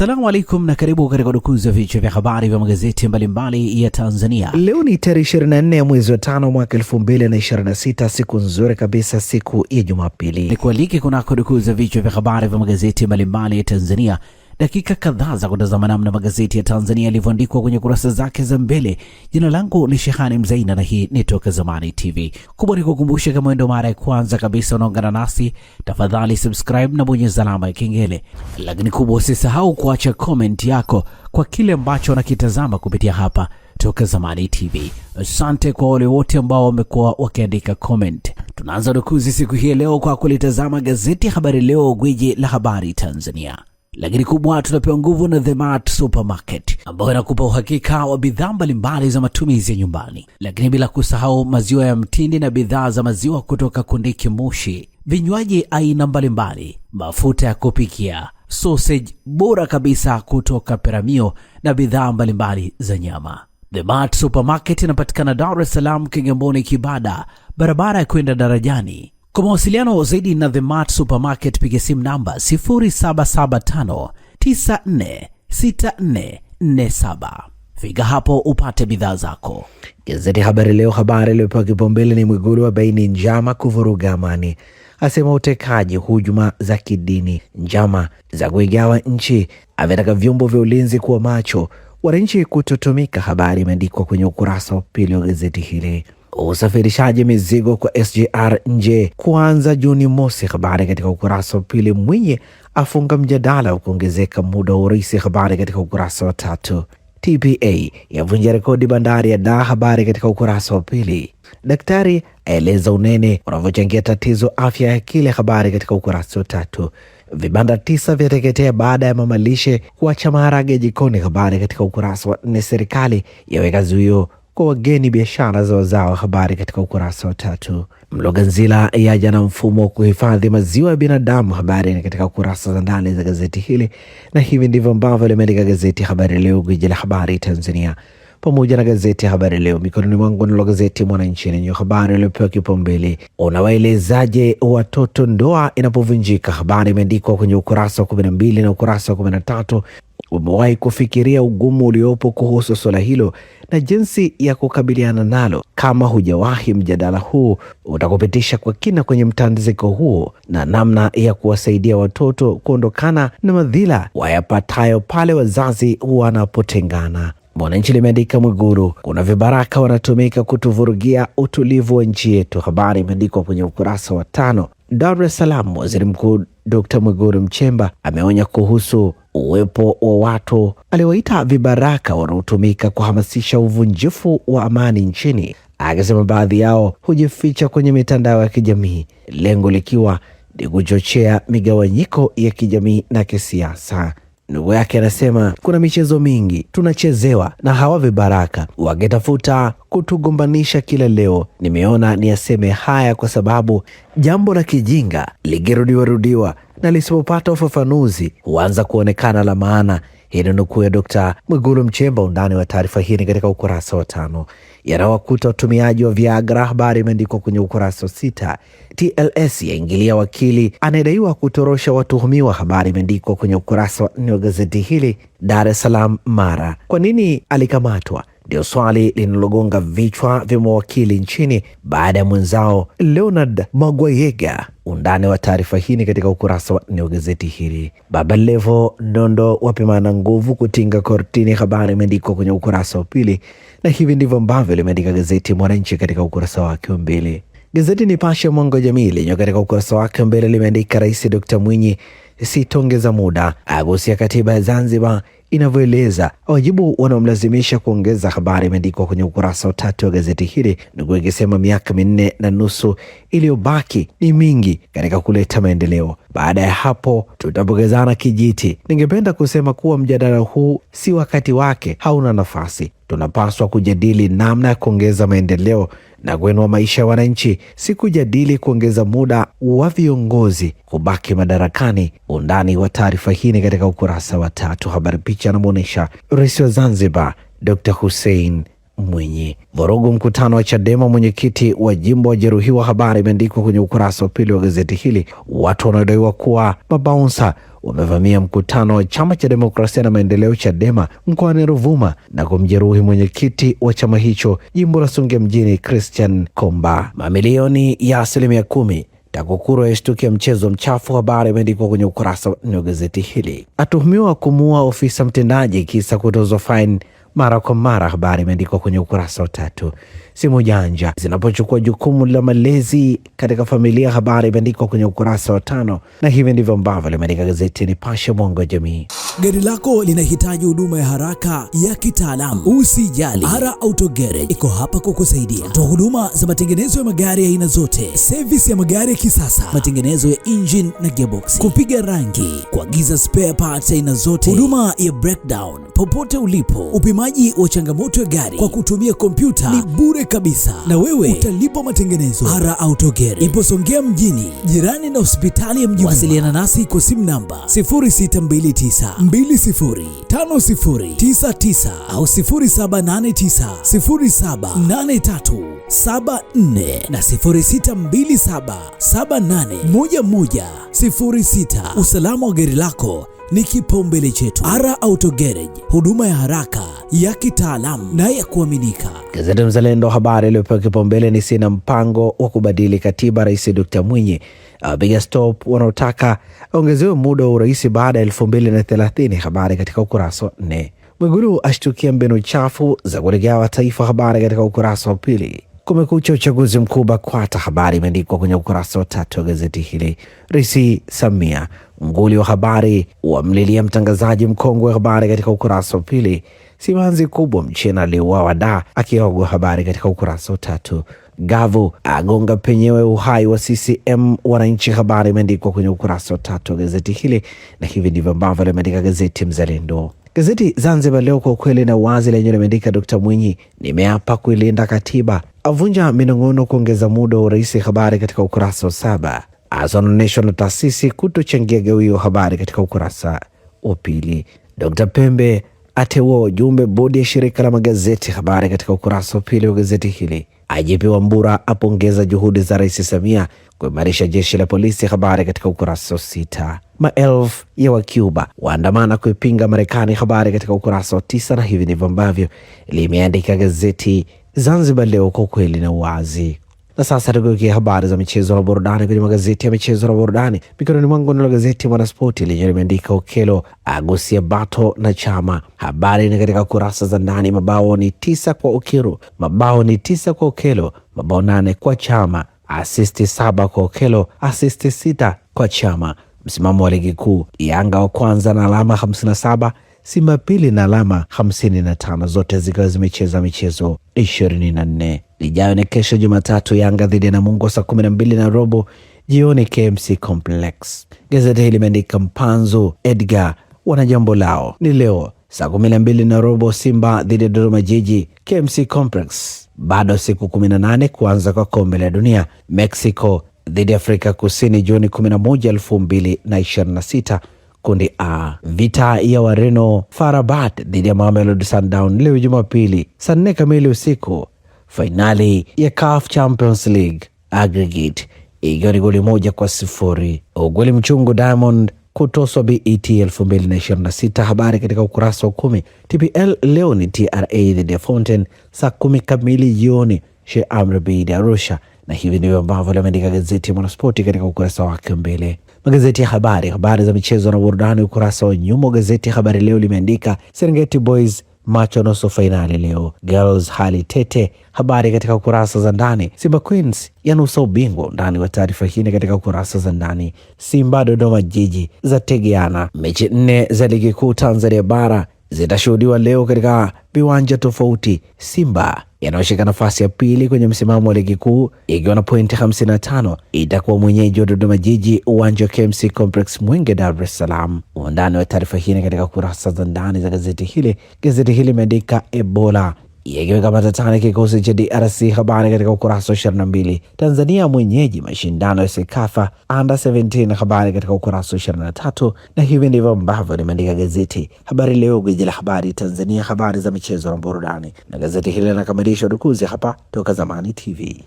Assalamu alaikum na karibu katika udukuzi wa vichwa vya habari vya magazeti mbalimbali ya Tanzania. Leo ni tarehe 24 ya mwezi wa 5 mwaka 2026, siku nzuri kabisa, siku ya Jumapili. Nikualike kunako udukuzi wa vichwa vya habari vya magazeti mbalimbali ya Tanzania. Dakika kadhaa za kutazama namna magazeti ya Tanzania yalivyoandikwa kwenye kurasa zake za mbele. Jina langu ni Shehani Mzaina na hii ni Toka Zamani TV. Kubwa ni kukumbusha, kama ndio mara ya kwanza kabisa unaungana nasi, tafadhali subscribe na bonyeza alama ya kengele. Lakini kubwa, usisahau kuacha comment yako kwa kile ambacho unakitazama kupitia hapa Toka Zamani TV. Asante kwa wale wote ambao wamekuwa wakiandika comment. Tunaanza dukuzi siku hii leo kwa kulitazama gazeti Habari Leo, gwiji la habari Tanzania. Lakini kubwa, tunapewa nguvu na The Mart Supermarket ambayo inakupa uhakika wa bidhaa mbalimbali za matumizi ya nyumbani. Lakini bila kusahau maziwa ya mtindi na bidhaa za maziwa kutoka Kondiki Moshi, vinywaji aina mbalimbali, mafuta ya kupikia, sausage bora kabisa kutoka Peramio na bidhaa mbalimbali za nyama. The Mart Supermarket inapatikana Dar es Salaam, Kigamboni, Kibada, barabara ya kwenda darajani. Kwa mawasiliano zaidi na The Mart Supermarket, piga simu namba 0775946447. Fika hapo upate bidhaa zako. Gazeti Habari Leo, habari iliyopewa kipaumbele ni Mwigulu abaini njama kuvuruga amani, asema utekaji, hujuma za kidini, njama za kuigawa nchi, ametaka vyombo vya ulinzi kuwa macho, wananchi kutotumika. Habari imeandikwa kwenye ukurasa wa pili wa gazeti hili. Usafirishaji mizigo kwa SGR nje kuanza Juni mosi, habari katika ukurasa wa pili. Mwinyi afunga mjadala wa kuongezeka muda wa urais, habari katika ukurasa wa tatu. TPA yavunja rekodi bandari ya Dar, habari katika ukurasa wa pili. Daktari aeleza unene unavyochangia tatizo afya ya akili, habari katika ukurasa wa tatu. Vibanda 9 vyateketea baada ya mamalishe kuacha maharage jikoni, habari katika ukurasa wa 4. Serikali yaweka zuio kwa wageni biashara za wazao, habari katika ukurasa wa 3. Mloganzila yaja na mfumo wa kuhifadhi maziwa ya binadamu, habari ni katika ukurasa za ndani za gazeti hili. Na hivi ndivyo ambavyo limeandika gazeti Habari Leo, gwiji la habari Tanzania. Pamoja na gazeti Habari Leo mikononi mwangu ni gazeti Mwananchi lenye habari iliyopewa kipaumbele, unawaelezaje watoto ndoa inapovunjika, habari imeandikwa kwenye ukurasa wa 12 na ukurasa wa 13. Umewahi kufikiria ugumu uliopo kuhusu swala hilo na jinsi ya kukabiliana nalo? Kama hujawahi, mjadala huu utakupitisha kwa kina kwenye mtandiko huo na namna ya kuwasaidia watoto kuondokana na madhila wayapatayo pale wazazi wanapotengana. Mwananchi limeandika Mwigulu, kuna vibaraka wanatumika kutuvurugia utulivu wa nchi yetu, habari imeandikwa kwenye ukurasa wa 5. Dar es Salaam, Waziri Mkuu Dr. Mwigulu Nchemba ameonya kuhusu uwepo wa watu aliowaita vibaraka wanaotumika kuhamasisha uvunjifu wa amani nchini, akisema baadhi yao hujificha kwenye mitandao ya kijamii, lengo likiwa ni kuchochea migawanyiko ya kijamii na kisiasa. Ndugu yake anasema kuna michezo mingi tunachezewa na hawa vibaraka, wakitafuta kutugombanisha kila leo. Nimeona ni aseme haya kwa sababu jambo la kijinga likirudiwa na lisipopata ufafanuzi huanza kuonekana la maana. Hii ni nukuu ya Dr. Mwigulu Nchemba. Undani wa taarifa hii ni katika ukurasa wa 5. Yanawakuta watumiaji wa Viagra, habari imeandikwa kwenye ukurasa wa 6. TLS yaingilia wakili anayedaiwa kutorosha watuhumiwa, habari imeandikwa kwenye ukurasa wa 4 wa gazeti hili. Dar es Salaam Mara, kwa nini alikamatwa? Ndio swali linalogonga vichwa vya mawakili nchini baada ya mwenzao Leonard Magwayega. Undani wa taarifa hii ni katika ukurasa wa 4 wa gazeti hili. Baba Levo Nondo wapimana nguvu kutinga kortini, habari imeandikwa kwenye ukurasa wa 2. Na hivi ndivyo ambavyo limeandika gazeti Mwananchi katika ukurasa wake wa mbele. Gazeti Nipashe Mwanga wa Jamii lenye katika ukurasa wake mbele limeandika Rais Dr. Mwinyi sitongeza muda, agusia katiba ya Zanzibar inavyoeleza wajibu wanaomlazimisha kuongeza, habari imeandikwa kwenye ukurasa wa 3 wa gazeti hili, ndugu ikisema miaka 4.5 iliyobaki ni mingi katika kuleta maendeleo. Baada ya hapo tutapokezana kijiti. Ningependa kusema kuwa mjadala huu si wakati wake, hauna nafasi. Tunapaswa kujadili namna ya kuongeza maendeleo na kuinua maisha ya wananchi, si kujadili kuongeza muda wa viongozi kubaki madarakani. Undani wa taarifa hii ni katika ukurasa wa 3. Habari picha anamuonesha Rais wa Zanzibar Dr. Hussein Mwinyi. Vurugu mkutano wa Chadema, mwenyekiti wa jimbo wajeruhiwa, habari imeandikwa kwenye ukurasa wa 2 wa gazeti hili. Watu wanaodaiwa kuwa mabaunsa wamevamia mkutano wa chama cha demokrasia na maendeleo Chadema mkoani Ruvuma na kumjeruhi mwenyekiti wa chama hicho jimbo la Songea mjini Christian Komba. Mamilioni ya 10% TAKUKURU yashtukia mchezo mchafu. Habari imeandikwa kwenye ukurasa wa 4 wa gazeti hili. Atuhumiwa kumuua ofisa mtendaji kisa kutozwa fine mara kwa mara. Habari imeandikwa kwenye ukurasa wa 3. Simu janja zinapochukua jukumu la malezi katika familia. Habari imeandikwa kwenye ukurasa wa 5, na hivi ndivyo ambavyo limeandika gazeti Nipashe mwanga wa jamii. Gari lako linahitaji huduma ya haraka ya kitaalamu? Usijali, Ara Auto Garage iko hapa kukusaidia. Toa huduma za matengenezo ya magari ya aina zote, service ya magari ya kisasa, matengenezo ya engine na gearbox, kupiga rangi, kuagiza spare parts aina zote, huduma ya breakdown popote ulipo, upimaji wa changamoto ya gari kwa kutumia kompyuta ni bure kabisa, na wewe utalipa matengenezo. Ara Auto Garage ipo Songea mjini, jirani na hospitali ya Mjini. Wasiliana nasi kwa simu namba 0629205099 au 0789078374 na 0627781106. Usalama wa gari lako ni kipaumbele chetu. Ara Auto Garage, huduma ya haraka ya kitaalamu na ya kuaminika. Gazeti Mzalendo, habari iliyopewa kipaumbele ni sina mpango wa kubadili katiba. Rais Dr. Mwinyi apiga stop wanaotaka ongezewe muda wa urais baada ya 2030. Habari katika ukurasa wa 4. Mwigulu ashtukia mbinu chafu za kuligawa taifa. Habari katika ukurasa wa 2. Kumekucha uchaguzi mkuu BAKWATA. Habari imeandikwa kwenye ukurasa wa 3 wa gazeti hili. Rais Samia nguli wa habari wamlilia mtangazaji mkongwe. Habari katika ukurasa wa 2. Simanzi kubwa mchina aliuawa da akiogwa. Habari katika ukurasa wa 3. Gavu agonga penyewe uhai wa CCM wananchi. Habari imeandikwa kwenye ukurasa wa 3 wa gazeti hili, na hivi ndivyo ambavyo limeandika gazeti Mzalendo. Gazeti Zanzibar Leo, kwa ukweli na uwazi, lenye limeandika Dr. Mwinyi nimeapa kuilinda katiba, avunja minong'ono kuongeza muda wa urais. Habari katika ukurasa wa 7. Azooneshwa na taasisi kutochangia gawio. Habari katika ukurasa wa 2. Dr. Pembe ateua ujumbe bodi ya shirika la magazeti. Habari katika ukurasa wa 2 wa gazeti hili. IGP Wambura apongeza juhudi za Rais Samia kuimarisha jeshi la polisi. Habari katika ukurasa wa 6. Maelfu ya Wacuba waandamana kuipinga Marekani. Habari katika ukurasa wa 9, na hivi ndivyo ambavyo limeandika gazeti Zanzibar Leo, kwa kweli na uwazi. Na sasa tukiukia habari za michezo na burudani kwenye magazeti ya michezo na burudani. Mikononi mwangu ni gazeti Mwanaspoti lenye limeandika Okello agusia Bato na Chama. Habari ni katika kurasa za ndani. Mabao ni 9 kwa Okello, mabao ni 9 kwa Okello, mabao 8 kwa Chama, asisti 7 kwa Okello, asisti 6 kwa Chama. Msimamo wa ligi kuu, Yanga wa kwanza na alama 57, Simba pili na alama 55, zote zikiwa zimecheza michezo 24. Lijayo ni kesho Jumatatu, Yanga dhidi ya Namungo saa 12:15 jioni KMC Complex. Gazeti hili limeandika Mpanzu Edgar wana jambo lao ni leo saa 12:15, Simba dhidi ya Dodoma Jiji KMC Complex. Bado siku 18 kuanza kwa kombe la dunia. Mexico dhidi ya Afrika Kusini Juni 11, 2026. Kundi A. Vita ya Wareno Farabat dhidi ya Mamelodi Sundowns leo Jumapili saa 4 kamili usiku. Fainali ya CAF Champions League, aggregate ikiwa ni goli 1-0. Ugoli mchungu Diamond kutoswa BET 2026. Habari katika ukurasa wa 10. TPL leo ni TRA dhidi ya Fountain saa 10 kamili jioni Sheikh Amri Beid Arusha, na hivi ndivyo ambavyo limeandika gazeti Mwanaspoti katika ukurasa wake mbele. Magazeti ya habari za michezo na burudani, ukurasa wa nyuma. Gazeti ya Habari Leo limeandika Serengeti Boys macho nusu fainali leo, Girls hali tete. Habari katika ukurasa za ndani. Simba Queens yanusa ubingwa, ndani wa taarifa hii katika ukurasa za ndani. Simba Dodoma Jiji za tegeana. Mechi 4 za ligi kuu Tanzania bara zitashuhudiwa leo katika viwanja tofauti. Simba yanayoshika nafasi ya pili kwenye msimamo wa ligi kuu ikiwa na pointi 55 itakuwa mwenyeji wa Dodoma Jiji, uwanja wa KMC Complex Mwenge, Dar es Salaam. Undani wa taarifa hii katika kurasa za ndani za gazeti hili. Gazeti hili limeandika Ebola yakiweka matatani kikosi cha DRC. Habari katika ukurasa wa 22. Tanzania mwenyeji mashindano ya Sekafa Under 17. Habari katika ukurasa wa 23, na hivi ndivyo ambavyo limeandika gazeti Habari Leo, gwiji la habari Tanzania, habari za michezo na burudani. Na gazeti hili linakamilisha udukuzi hapa toka Zamani TV.